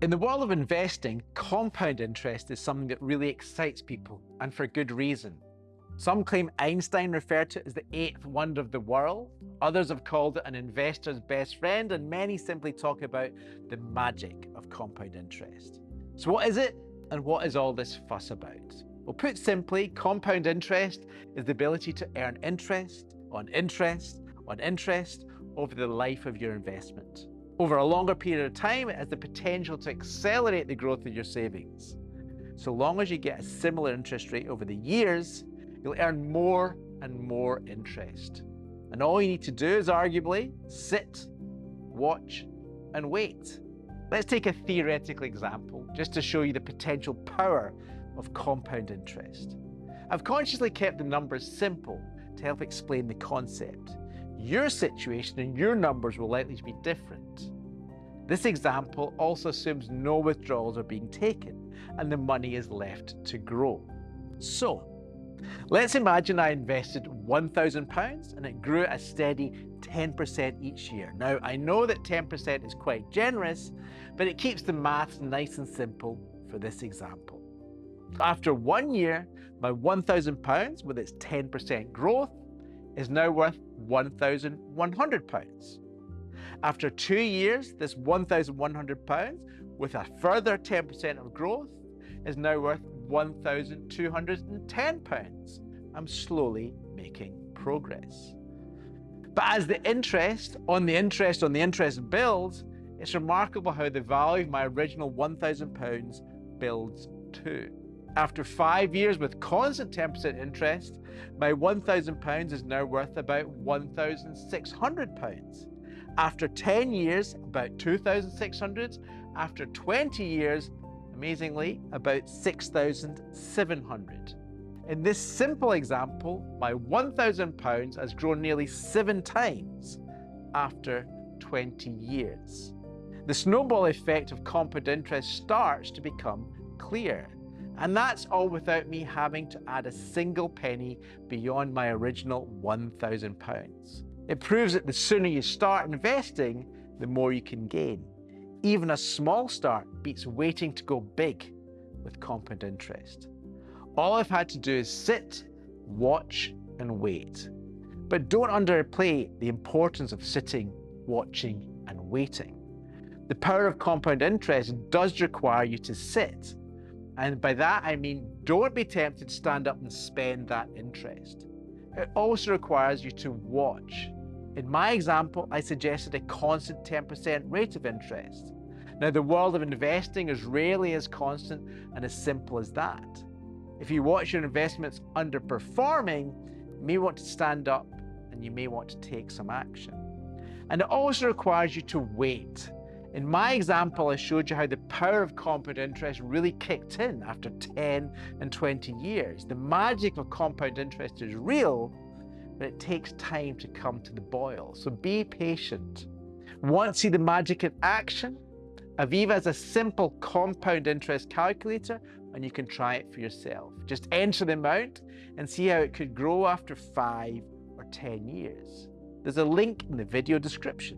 In the world of investing, compound interest is something that really excites people, and for good reason. Some claim Einstein referred to it as the eighth wonder of the world, others have called it an investor's best friend, and many simply talk about the magic of compound interest. So what is it, and what is all this fuss about? Well, put simply, compound interest is the ability to earn interest on interest on interest over the life of your investment. Over a longer period of time, it has the potential to accelerate the growth of your savings. So long as you get a similar interest rate over the years, you'll earn more and more interest. And all you need to do is arguably sit, watch, and wait. Let's take a theoretical example just to show you the potential power of compound interest. I've consciously kept the numbers simple to help explain the concept. Your situation and your numbers will likely be different. This example also assumes no withdrawals are being taken and the money is left to grow. So, let's imagine I invested £1,000 and it grew at a steady 10% each year. Now, I know that 10% is quite generous, but it keeps the maths nice and simple for this example. After 1 year, my £1,000 with its 10% growth is now worth £1,100. After 2 years, this £1,100 with a further 10% of growth is now worth £1,210. I'm slowly making progress. But as the interest on the interest builds, it's remarkable how the value of my original £1,000 builds too. After 5 years with constant 10% interest, my £1,000 is now worth about £1,600. After 10 years, about £2,600. After 20 years, amazingly, about £6,700. In this simple example, my £1,000 has grown nearly 7 times after 20 years. The snowball effect of compound interest starts to become clear. And that's all without me having to add a single penny beyond my original £1,000. It proves that the sooner you start investing, the more you can gain. Even a small start beats waiting to go big with compound interest. All I've had to do is sit, watch, and wait. But don't underplay the importance of sitting, watching, and waiting. The power of compound interest does require you to sit. And by that, I mean, don't be tempted to stand up and spend that interest. It also requires you to watch. In my example, I suggested a constant 10% rate of interest. Now, the world of investing is rarely as constant and as simple as that. If you watch your investments underperforming, you may want to stand up and you may want to take some action. And it also requires you to wait. In my example, I showed you how the power of compound interest really kicked in after 10 and 20 years. The magic of compound interest is real, but it takes time to come to the boil. So be patient. Want to see the magic in action? Aviva is a simple compound interest calculator, and you can try it for yourself. Just enter the amount and see how it could grow after 5 or 10 years. There's a link in the video description.